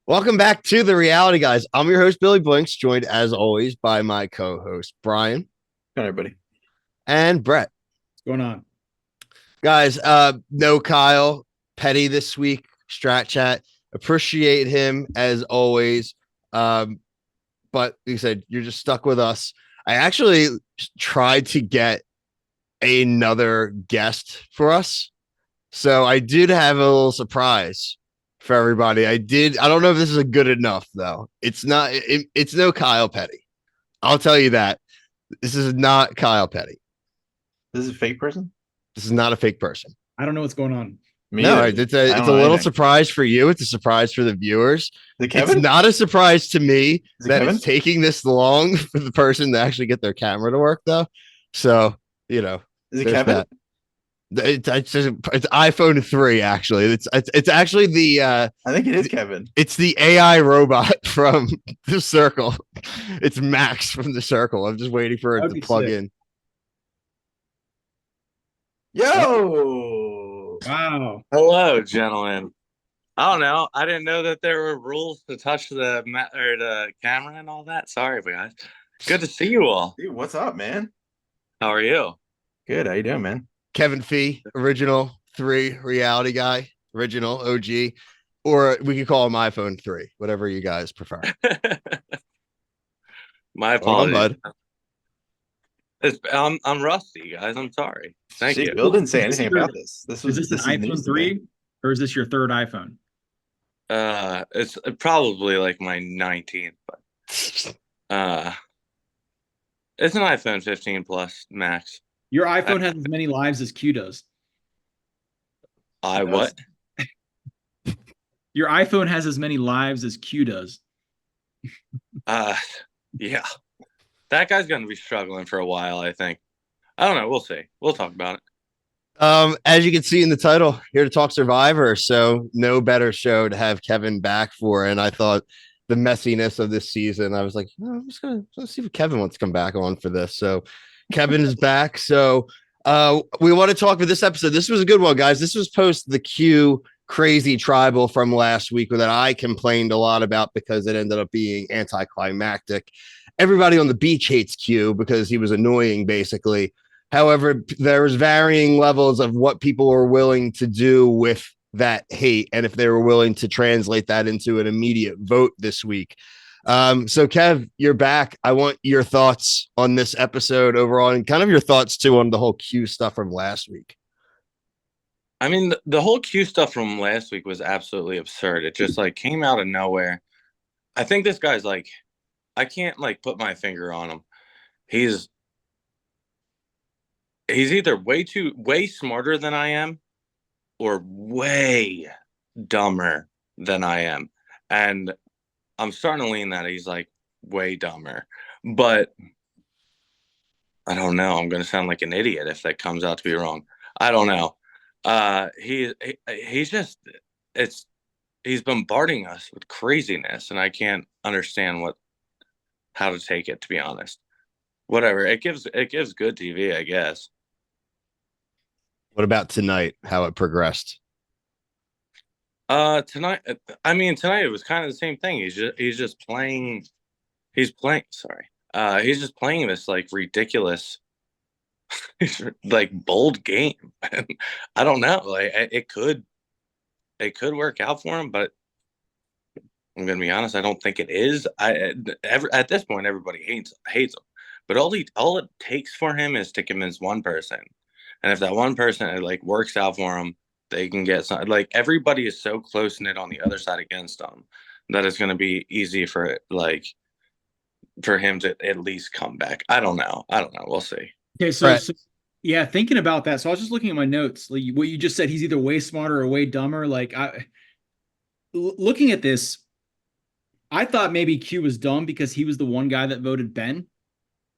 Welcome back to the Reality Guys. I'm your host, Billy Blinks, joined as always by my co-host, Brian Hi, everybody. and Brett. What's going on? Guys, no Kyle Petty this week, Strat Chat. Appreciate him as always. But like you said, you're just stuck with us. I actually tried to get another guest for us. So I did have a little surprise for everybody. I don't know if this is a good enough though. It's not. It's no Kyle Petty. I'll tell you that. This is not Kyle Petty. This is a fake person? This is not a fake person. I don't know what's going on. Me No, either. it's I a don't it's a know little anything. surprise for you. It's a surprise for the viewers. Is it It's Kevin? not a surprise to me Is it that Kevin? it's taking this long for the person to actually get their camera to work though. So, Is it there's Kevin? that. It's iPhone 3 actually. It's actually the I think it is Kevin. it's the AI robot from the Circle. It's Max from the Circle. I'm just waiting for it That'd to be plug sick. in. Yo! Wow. Hello, gentlemen. I don't know. I didn't know that there were rules to touch the or the camera and all that. Sorry, guys. Good to see you all. Dude, what's up, man? How are you? Good. How you doing, man? Kevin Fee, original 3 reality guy, original OG, or we could call him iPhone 3, whatever you guys prefer. My Hold on, apologies. bud. I'm rusty, guys. I'm sorry. Thank See, you. Bill didn't say Is this anything your- about this. Is this an news iPhone to me. 3 or is this your third iPhone? It's probably like my 19th, but it's an iPhone 15 Plus Max. Your iPhone has as many lives as Q does. I It what? Your iPhone has as many lives as Q does. Yeah. That guy's gonna be struggling for a while, I think. I don't know. We'll see. We'll talk about it. As you can see in the title, here to talk Survivor. So no better show to have Kevin back for. And I thought the messiness of this season, I was like, oh, I'm just gonna let's see if Kevin wants to come back on for this. So Kevin is back. So we want to talk for this episode. This was a good one, guys. This was post the Q crazy tribal from last week that I complained a lot about because it ended up being anticlimactic. Everybody on the beach hates Q because he was annoying, basically. However, there was varying levels of what people were willing to do with that hate, and if they were willing to translate that into an immediate vote this week. So Kev, you're back. I want your thoughts on this episode overall, and kind of your thoughts too on the whole Q stuff from last week. I mean, the whole Q stuff from last week was absolutely absurd. It just like came out of nowhere. I think this guy's like, I can't like put my finger on him. He's either way smarter than I am or way dumber than I am. And I'm starting to lean that he's like way dumber. But I don't know. I'm going to sound like an idiot if that comes out to be wrong. I don't know. He's just he's bombarding us with craziness, and I can't understand how to take it, to be honest. Whatever. It gives good TV, I guess. What about tonight? How it progressed? Tonight it was kind of the same thing. He's just playing he's just playing this like ridiculous like bold game. And I don't know. Like it could work out for him, but I'm gonna be honest, I don't think it is. At this point everybody hates him. But all it takes for him is to convince one person. And if that one person like works out for him, they can get some. Like everybody is so close knit on the other side against him that it's going to be easy for him to at least come back. I don't know. We'll see. Okay, so yeah, thinking about that. So I was just looking at my notes. Like what you just said, he's either way smarter or way dumber. Like looking at this, I thought maybe Q was dumb because he was the one guy that voted Ben.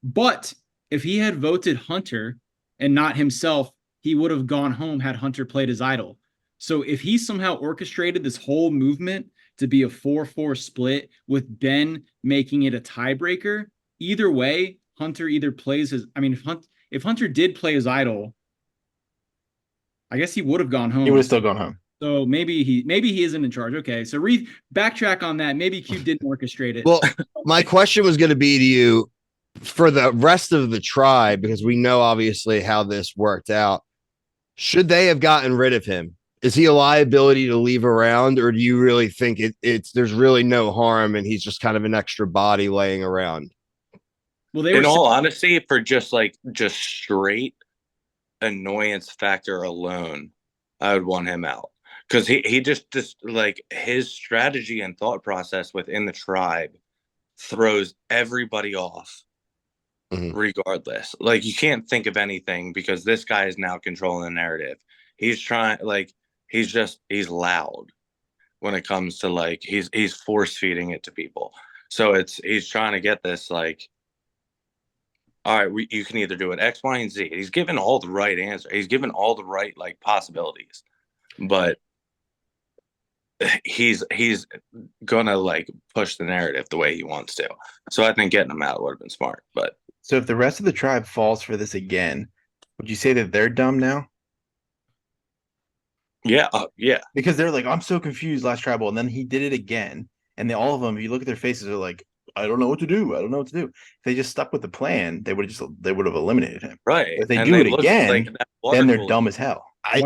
But if he had voted Hunter and not himself, he would have gone home had Hunter played his idol. So if he somehow orchestrated this whole movement to be a 4-4 split with Ben making it a tiebreaker, either way, Hunter either plays his. I mean, if Hunter did play his idol, I guess he would have gone home. He would have still gone home. So maybe he isn't in charge. Okay, so backtrack on that. Maybe Q didn't orchestrate it. Well, my question was going to be to you for the rest of the tribe, because we know obviously how this worked out. Should they have gotten rid of him? Is he a liability to leave around, or do you really think it's there's really no harm and he's just kind of an extra body laying around? Well, they In were all honesty, for just straight annoyance factor alone, I would want him out, because he just like his strategy and thought process within the tribe throws everybody off. Regardless, like you can't think of anything because this guy is now controlling the narrative. He's trying, like he's loud when it comes to like he's force feeding it to people. So he's trying to get this like, all right, you can either do it X, Y, and Z. He's given all the right answer. He's given all the right like possibilities, but he's gonna like push the narrative the way he wants to. So I think getting him out would have been smart. But So if the rest of the tribe falls for this again, would you say that they're dumb now? yeah, Because they're like, I'm so confused last tribal, and then he did it again, and all of them, if you look at their faces, are like, I don't know what to do. I don't know what to do. If they just stuck with the plan, they would have eliminated him. right. If they And do it look again, like that then they're water dumb as hell. I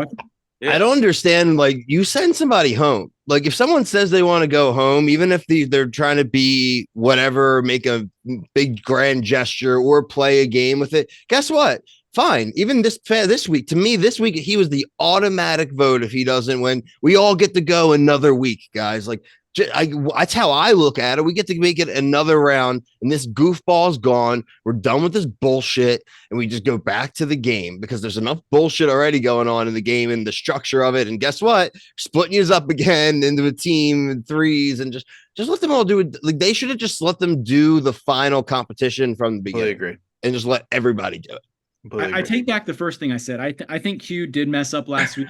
don't understand. Like, you send somebody home. Like, if someone says they want to go home, even if they're trying to be whatever, make a big grand gesture or play a game with it, guess what? Fine. Even this week, to me, this week he was the automatic vote. If he doesn't win, we all get to go another week, guys. Like, that's how I look at it. We get to make it another round, and this goofball's gone. We're done with this bullshit, and we just go back to the game, because there's enough bullshit already going on in the game and the structure of it. And guess what? Splitting you up again into a team in threes, and just let them all do it. Like, they should have just let them do the final competition from the beginning. Agree. And just let everybody do it. I take back the first thing I said. I think Q did mess up last week.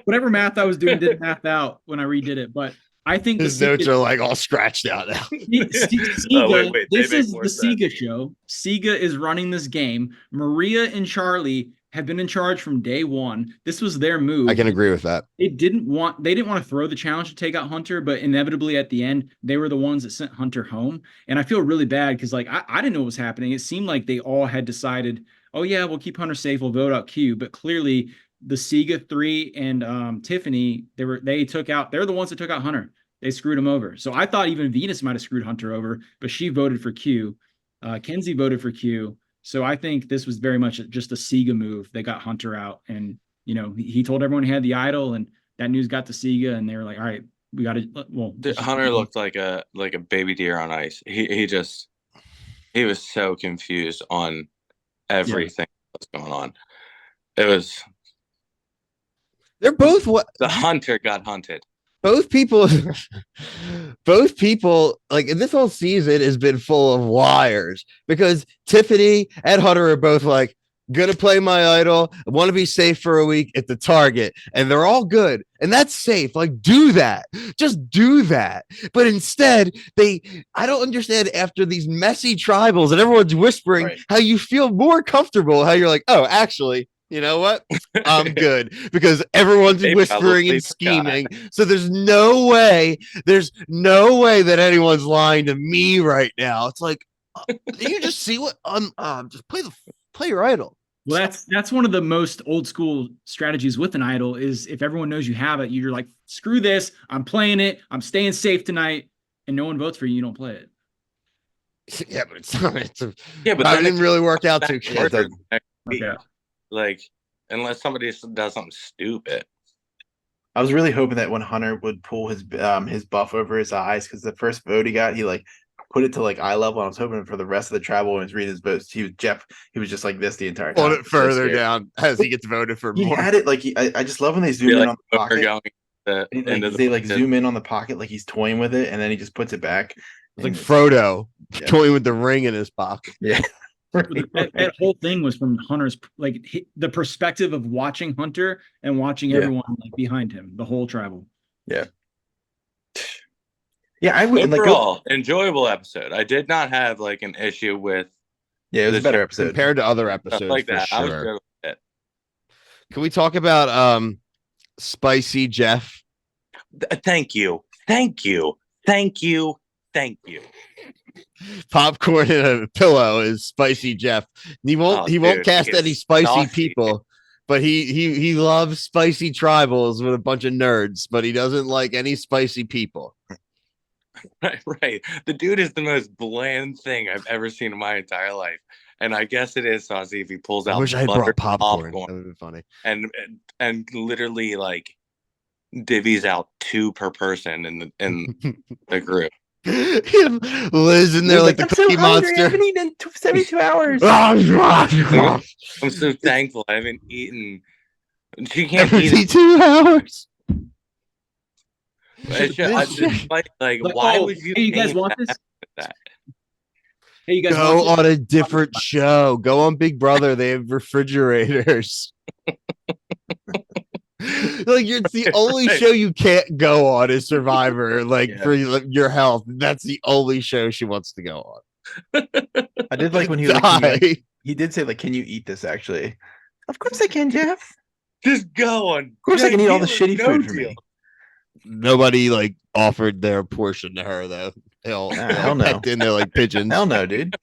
Whatever math I was doing didn't math out when I redid it. But I think his notes are like all scratched out now. Sega, this is the Sega show. Sega is running this game. Maria and Charlie have been in charge from day one. This was their move. I can agree with that. They didn't want to throw the challenge to take out Hunter, but inevitably at the end, they were the ones that sent Hunter home. And I feel really bad because like I didn't know what was happening. It seemed like they all had decided, oh yeah, we'll keep Hunter safe, we'll vote out Q. But clearly the Sega 3 and Tiffany, they're the ones that took out Hunter. They screwed him over. So I thought even Venus might have screwed Hunter over, but she voted for Q. Kenzie voted for Q. So I think this was very much just a Sega move. They got Hunter out, and he told everyone he had the idol, and that news got to Sega, and they were like, all right, we got to. Well, Hunter looked like a baby deer on ice. He was so confused on everything that was going on. It was. They're both the hunter got hunted. Both people, like, this whole season has been full of liars, because Tiffany and Hunter are both like, gonna play my idol. I want to be safe for a week at the Target, and they're all good, and that's safe. Like, do that, just do that. But instead, I don't understand, after these messy tribals and everyone's whispering, how you feel more comfortable, how you're like, oh, actually, you know what? I'm good, because everyone's whispering and scheming. So there's no way that anyone's lying to me right now. It's like, you just see what just play your idol. Well, that's one of the most old school strategies with an idol, is if everyone knows you have it, you're like, screw this, I'm playing it, I'm staying safe tonight, and no one votes for you, you don't play it. Yeah, but it's not. But that didn't really work out too good. Like, unless somebody does something stupid. I was really hoping that when Hunter would pull his buff over his eyes, because the first vote he got, he like put it to like eye level. I was hoping for the rest of the travel when he's reading his votes, he was just like this the entire time. Pull it further down as he gets voted for. He more. Had it like I just love when they zoom in on the pocket. They zoom in on the pocket like he's toying with it, and then he just puts it back. It's like Frodo toying with the ring in his pocket. Yeah. That whole thing was from Hunter's, like, the perspective of watching Hunter and watching everyone like behind him, the whole tribal. Yeah. Yeah, I would overall enjoyable episode. I did not have like an issue with. Yeah, it was a better episode compared to other episodes. Like that, sure. I was good with it. Can we talk about Spicy Jeff? Thank you. Thank you. Thank you. Thank you. Popcorn and a pillow is Spicy Jeff. He won't Oh, he won't dude, he cast any is spicy saucy. people, but he loves spicy tribals with a bunch of nerds, but he doesn't like any spicy people. Right, right. The dude is the most bland thing I've ever seen in my entire life. And I guess it is saucy if he pulls I out wish I had buttered brought popcorn. That would have been funny. and literally like divvies out 2 per person in the group. Liz in there He's like the I'm so Cookie hungry. I Monster. haven't eaten in 72 hours. I'm so thankful I haven't eaten. She can't eat it. 72 hours. It's just, like, Like, why would you? Hey, you guys name want this? that? Hey, you guys Go want on a different show. Go on Big Brother. They have refrigerators. Like it's the only show you can't go on is Survivor. Like for your health, that's the only show she wants to go on. I did like when he was like, he did say like, "Can you eat this?" Actually, of course I can, Jeff. Just go on. Of course I can eat all the shitty food for me. Nobody like offered their portion to her though. Hell no. Pecked in there like pigeons. Hell no, dude.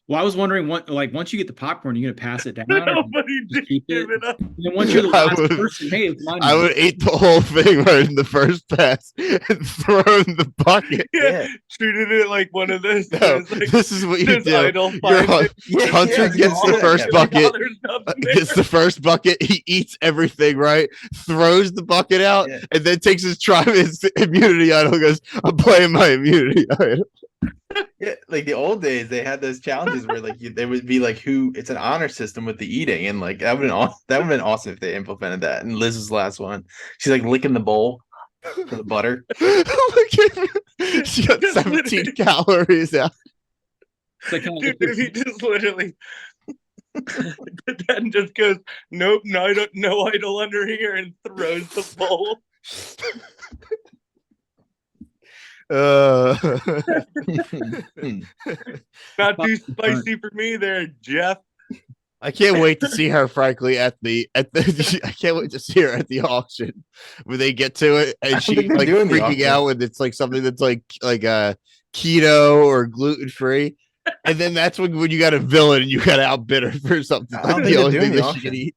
Well, I was wondering what, like, once you get the popcorn, you're gonna pass it down. Nobody did keep give it. it up. And then once you're the I last would- person, hey, it's mine. I would eat the whole thing right in the first pass and throw in the bucket. Yeah, treated it like one of those. No, like, this is what you this do. idol Your finds it. Hunter gets the first bucket. There's nothing Gets there. the first bucket. He eats everything right, throws the bucket out, Yeah. and then takes his his immunity idol. And goes, I'm playing my immunity idol. Yeah, like the old days, they had those challenges where like they would be like, "Who?" It's an honor system with the eating, and like that would have been awesome if they implemented that. And Liz's last one, she's like licking the bowl for the butter. Look at her. She got 17 calories out. It's like, Dude, if he just literally then just goes, nope, no idol under here, and throws the bowl. Not too spicy for me there, Jeff. I can't wait to see her, frankly, at the I can't wait to see her at the auction when they get to it and she's like freaking out when it's like something that's like keto or gluten free. And then that's when you got a villain and you got to outbid her for something. I don't Like think the they're only doing thing the that she can auction. eat.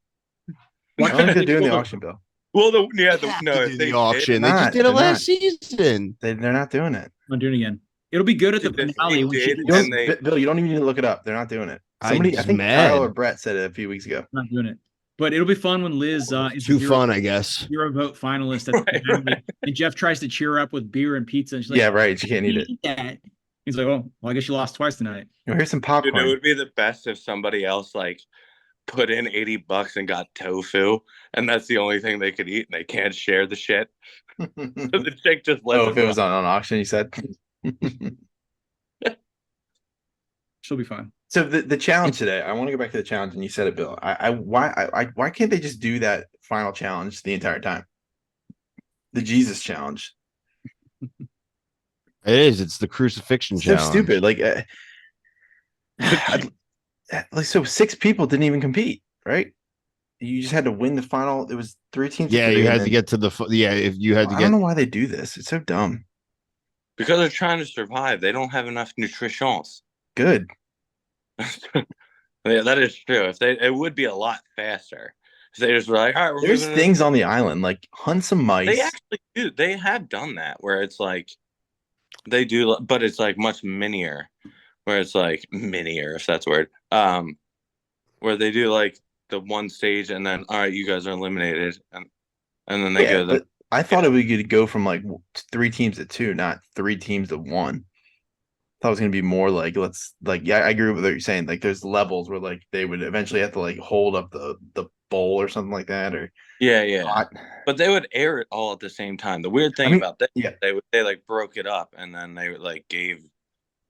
I don't think they're doing the auction, Bill. Well, They have to do the auction. They just did it They're last season. They're not doing it. I'm doing it again. It'll be good at the They finale. When she did, gets- and Bill, you don't even need to look it up. They're not doing it. I'm Somebody, I just think mad. Kyle or Brett said it a few weeks ago. not doing it. But it'll be fun when Liz is Too the fun, I guess. hero vote finalist at the finale, and Jeff tries to cheer her up with beer and pizza. And she's like, Yeah, right. You can't eat it. that. He's like, oh, well, I guess you lost twice tonight. Here's some Dude, popcorn. it would be the best if somebody else like put in $80 and got tofu, and that's the only thing they could eat, and they can't share the shit. So the chick just lets Oh, if it was on auction, you said. She'll be fine. So the challenge today, I want to go back to the challenge, and you said it, Bill. Why can't they just do that final challenge the entire time? The Jesus challenge. It is. It's the crucifixion So challenge. stupid. Like, so 6 people didn't even compete, right? You just had to win the final. It was 3 teams. Yeah, you had to get to the. If you had to I get. don't know why they do this. It's so dumb. Because they're trying to survive. They don't have enough nutritions. Good. Yeah, that is true. It would be a lot faster. If they just were like, all right, There's things on the island like hunt some mice. They actually do. They have done that where it's like they do, but it's like much minier. Where it's like minier, if that's a word. Where they do like the one stage and then all right, you guys are eliminated, and then they go. But I thought it would go from like 3 teams to 2, not 3 teams to 1. Thought it was gonna be more like I agree with what you're saying. Like there's levels where like they would eventually have to like hold up the bowl or something like that, or yeah. But they would air it all at the same time. The weird thing about that, they like broke it up and then they like gave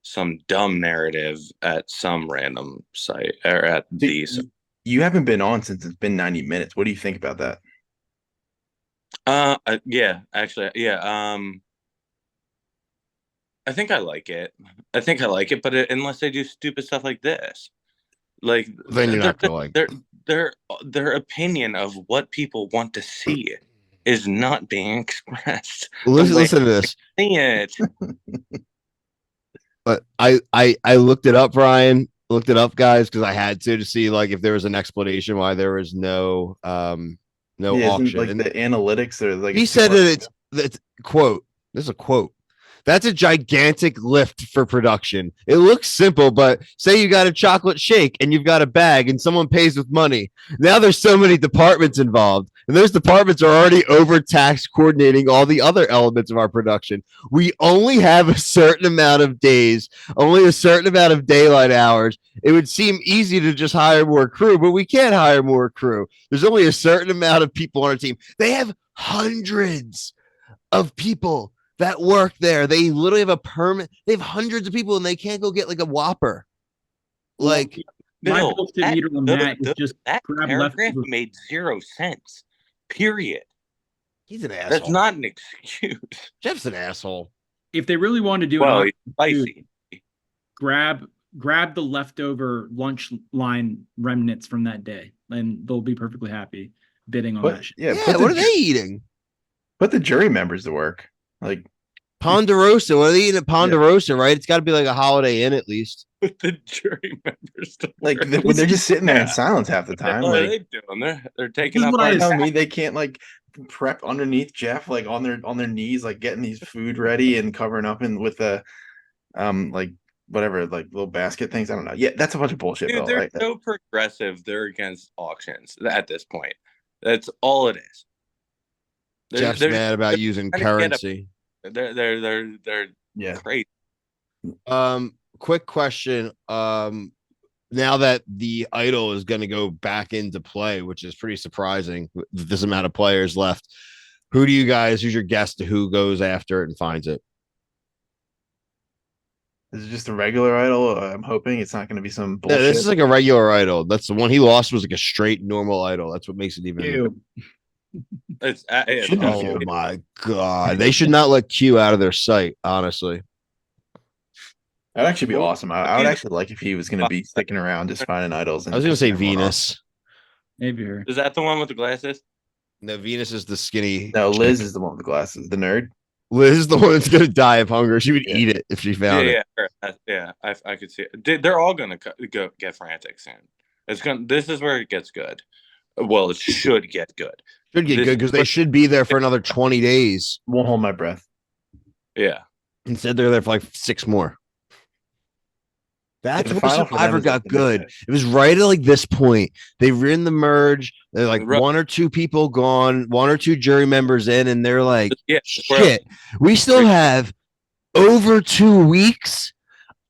some dumb narrative at some random site or at these. You haven't been on since it's been 90 minutes. What do you think about that? Yeah, actually, yeah. I think I like it. But unless they do stupid stuff like this, like Then you're not gonna like. their opinion of what people want to see is not being expressed. Listen to this. See it. But I looked it up, Brian. Looked it up, guys, because I had to see like if there was an explanation why there was no Isn't auction. like And the analytics or like he said that it's quote. This is a quote. That's a gigantic lift for production. It looks simple, but say you got a chocolate shake and you've got a bag and someone pays with money. Now there's so many departments involved, and those departments are already overtaxed coordinating all the other elements of our production. We only have a certain amount of days, only a certain amount of daylight hours. It would seem easy to just hire more crew, but we can't hire more crew. There's only a certain amount of people on our team. They have hundreds of people that work there. They literally have a permit. They have hundreds of people and they can't go get like a Whopper. Like, my Bill, bullshit meter on that is just that grab paragraph leftover. made 0 sense. Period. he's an asshole. That's not an excuse. Jeff's an asshole. If they really want to do Well, it, he's spicy. grab the leftover lunch line remnants from that day, and they'll be perfectly happy bidding on that shit. Yeah, what are they eating? Put the jury members to work. Like Ponderosa. What are they eating at Ponderosa, right? It's got to be like a Holiday Inn at least. With the jury members to like work. when they're just sitting there in silence half the time. What are Like they doing? They're taking This is up what our I tell me they can't like prep underneath Jeff, like on their knees, like getting these food ready and covering up and with the like whatever, like little basket things. I don't know. Yeah, that's a bunch of bullshit. Dude, Bill, they're right? so progressive. They're against auctions at this point. That's all it is. Jeff's mad about using currency. They're Yeah. crazy. Quick question. Now that the idol is going to go back into play, which is pretty surprising with this amount of players left, who's your guess to who goes after it and finds it? Is it just a regular idol? I'm hoping it's not going to be some bullshit. Yeah, this is like a regular idol. That's the one he lost was like a straight normal idol. That's what makes it even. Ew. Oh my god, they should not let Q out of their sight. Honestly, that'd actually be awesome. I would actually like if he was going to be sticking around just finding idols. I was going to say Venus. Maybe her. Is that the one with the glasses? No, Venus is the skinny. No, Liz is the one with the glasses. The nerd. Liz is the one that's going to die of hunger. She would eat it if she found it. Yeah. I could see it. They're all going to go get frantic soon. This is where it gets good. Well, it should get good. Should get good because they should be there for another 20 days. Won't hold my breath. Yeah. Instead, they're there for like 6 more. That's the when final for them Survivor is got like the good. next day. It was right at like this point. They were in the merge. They're like Right. 1 or 2 people gone, 1 or 2 jury members in, and they're like, Yeah, shit, we still have over 2 weeks.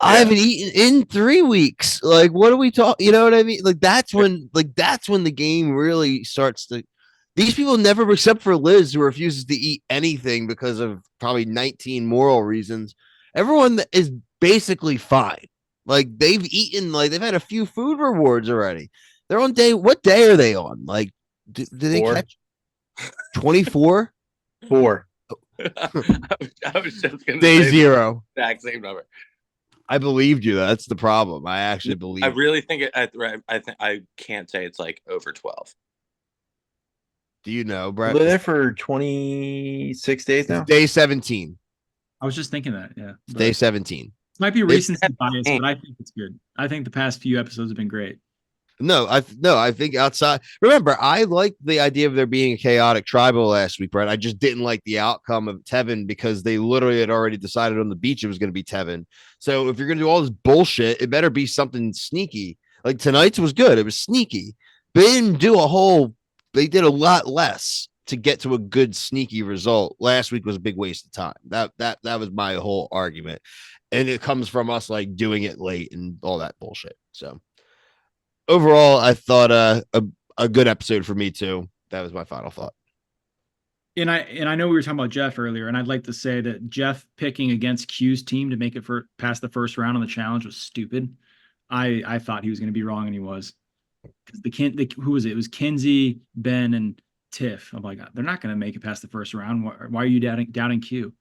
I haven't eaten in 3 weeks. Like, what are we talking? You know what I mean? Like, that's when the game really starts to. These people never, except for Liz, who refuses to eat anything because of probably 19 moral reasons. Everyone is basically fine. Like, they've eaten, like, they've had a few food rewards already. They're on what day are they on? Like, do they 4. catch 24? 4. I was just going to Day say 0. the exact same number. I believed you. That's the problem. I actually believe. I really think I can't say it's like over 12. Do you know, Brett? They're there for 26 days now. It's day 17. I was just thinking that. Yeah. Day 17. Might be recency bias, but I think it's good. I think the past few episodes have been great. No, I think outside. Remember, I liked the idea of there being a chaotic tribal last week, Brett. I just didn't like the outcome of Tevin because they literally had already decided on the beach it was going to be Tevin. So if you're going to do all this bullshit, it better be something sneaky. Like tonight's was good. It was sneaky. They didn't do a whole. They did a lot less to get to a good sneaky result. Last week was a big waste of time. That was my whole argument, and it comes from us like doing it late and all that bullshit. So. Overall, I thought a good episode for me too. That was my final thought. And I know we were talking about Jeff earlier, and I'd like to say that Jeff picking against Q's team to make it past the first round on the challenge was stupid. I thought he was going to be wrong, and he was. Because who was it? It was Kinsey, Ben, and Tiff. I'm like, they're not going to make it past the first round. Why are you doubting Q?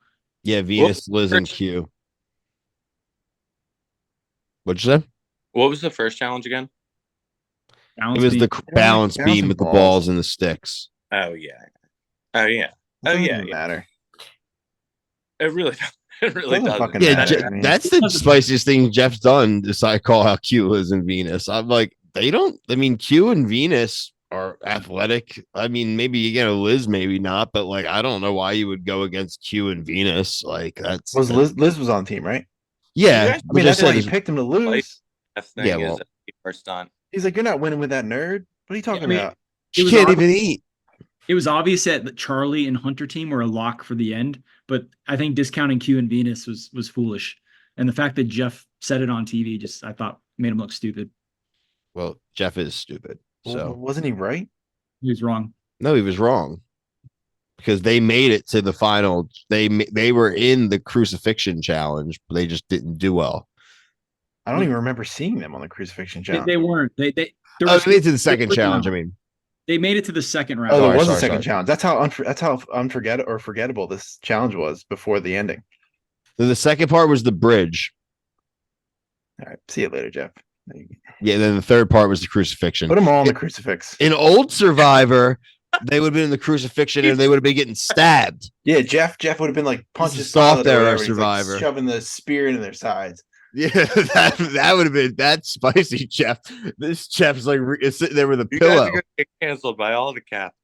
Yeah, Venus, Liz, and Q. What'd you say? What was the first challenge again? Balance It was the beam. balance bouncing beam with the balls. balls and the sticks. Oh yeah. Oh yeah. It doesn't yeah. even matter. It really it really Doesn't doesn't. fucking Yeah, matter. I mean, that's the spiciest thing Jeff's done. Is I call how Q is in Venus. I'm like, they don't. I mean, Q and Venus are athletic. I mean, maybe again, Liz, maybe not, but like, I don't know why you would go against Q and Venus. Like, that's Liz was on the team, right? yeah. guys- I mean, Which I that's why said he is picked him to lose. That Yeah, thing is well- a first on. He's like, you're not winning with that nerd. What are you talking I mean, about? she was can't obvious- even eat. It was obvious that Charlie and Hunter team were a lock for the end, but I think discounting Q and Venus was foolish. And the fact that Jeff said it on TV just I thought made him look stupid. Well, Jeff is stupid. So Wasn't he right? He was wrong. no, he was wrong because they made it to the final. They were in the crucifixion challenge, but they just didn't do well. I don't even remember seeing them on the crucifixion challenge. They weren't. They there Oh, was- they made it to the second first challenge. I round. mean, They made it to the second round. Oh, there Sorry, was a sorry, second sorry. challenge. That's how unforgettable this challenge was before the ending. then the second part was the bridge. All right, see you later, Jeff. Yeah, then the third part was the crucifixion. Put them all on the crucifix. In old Survivor, they would have been in the crucifixion and they would have been getting stabbed. Yeah, Jeff would have been like punches is soft Pilot or era whatever. He's, like, Survivor. shoving the spear into their sides. Yeah, that would have been that spicy, Jeff. This Jeff's like is sitting there with a You guys pillow. are gonna get canceled by all the Catholics.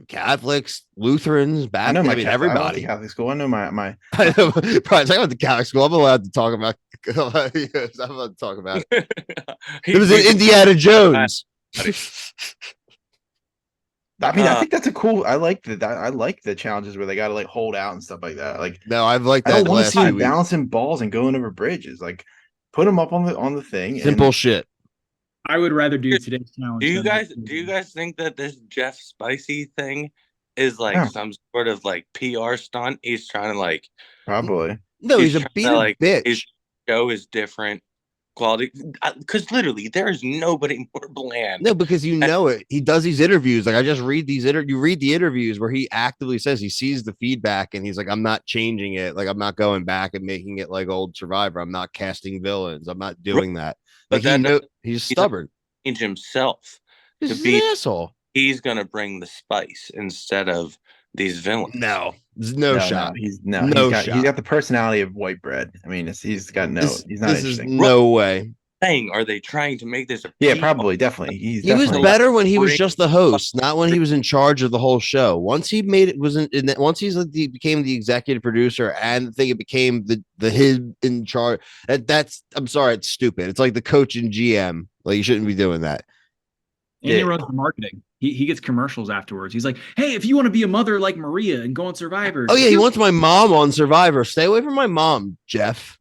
Catholics, Lutherans, I Baptists, know my I mean, Catholic, I went to everybody. Catholic school. I know my I know, probably talking about the Catholic school. I'm allowed to talk about. Yes, I'm allowed to talk about. It was in Indiana Jones. I mean, I think that's a cool. I like that. I like the challenges where they got to like hold out and stuff like that. Like, No, I've liked I that don't want to last see 2 them weeks. balancing balls and going over bridges. Like, put them up on the thing. Simple shit. I would rather do today's challenge. Do you than- guys think that this Jeff Spicy thing is like Yeah. some sort of like PR stunt? He's trying to like Probably. No, he's a trying beat to, like, bitch. his show is different quality because literally there is nobody more bland. No, because you know it. He does these interviews. Like I just read these you read the interviews where he actively says he sees the feedback and he's like, I'm not changing it. Like I'm not going back and making it like old Survivor. I'm not casting villains. I'm not doing that. But Like that he's stubborn. change himself. He's be- an asshole. He's gonna bring the spice instead of these villains. No, there's no shot. He's No he's shot. got the personality of white bread. I mean, he's got no. He's not This is interesting. no way. Thing, are they trying to make this a Yeah, PR? probably, definitely. He's He was definitely better when he was Bring- just the host, not when he was in charge of the whole show. Once he made it once became the executive producer and I think it became the his in charge. That's I'm sorry, it's stupid. It's like the coach and GM. Like you shouldn't be doing that. And he Yeah. runs the marketing. He gets commercials afterwards. He's like, hey, if you want to be a mother like Maria and go on Survivor. Oh yeah, he wants my mom on Survivor. Stay away from my mom, Jeff.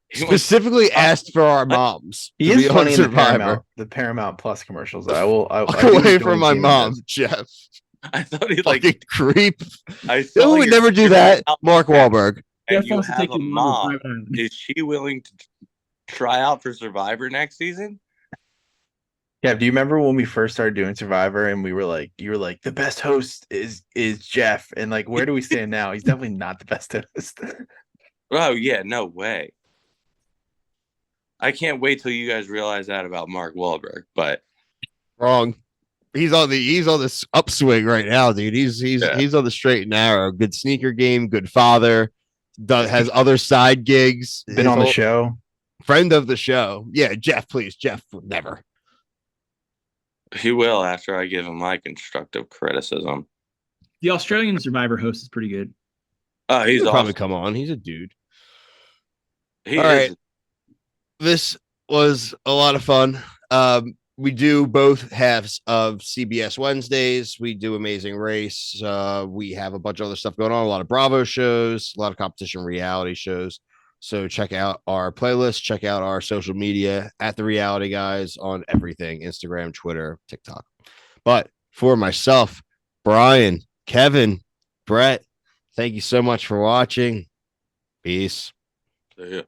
He wants- Specifically asked for our moms. He to is be on funny in Survivor. the Paramount Plus commercials. I will. I Walk do away enjoy from my seeing mom, those. Jeff. I thought he Fucking like creep. I saw Who would your- never do that? Mark Wahlberg. and Jeff you wants to have take a his mom to mom. private island. Is she willing to try out for Survivor next season? Yeah. Do you remember when we first started doing Survivor and you were like, the best host is Jeff, and like, where do we stand now? He's definitely not the best host. Oh yeah, no way. I can't wait till you guys realize that about Mark Wahlberg. But Wrong. He's on this upswing right now, dude. He's on the straight and narrow. Good sneaker game, good father, has other side gigs. Been His on the whole- show. Friend of the show. Yeah, Jeff, please. Jeff would never. he will after I give him my constructive criticism. The Australian Survivor host is pretty good. Oh, he's He'll probably awesome. come on. He's a dude. He All is. right. This was a lot of fun. We do both halves of CBS Wednesdays. We do Amazing Race. We have a bunch of other stuff going on, a lot of Bravo shows, a lot of competition reality shows. So check out our playlist, check out our social media at The Reality Guys on everything, Instagram, Twitter, TikTok. But for myself, Brian, Kevin, Brett, thank you so much for watching. Peace. Yeah.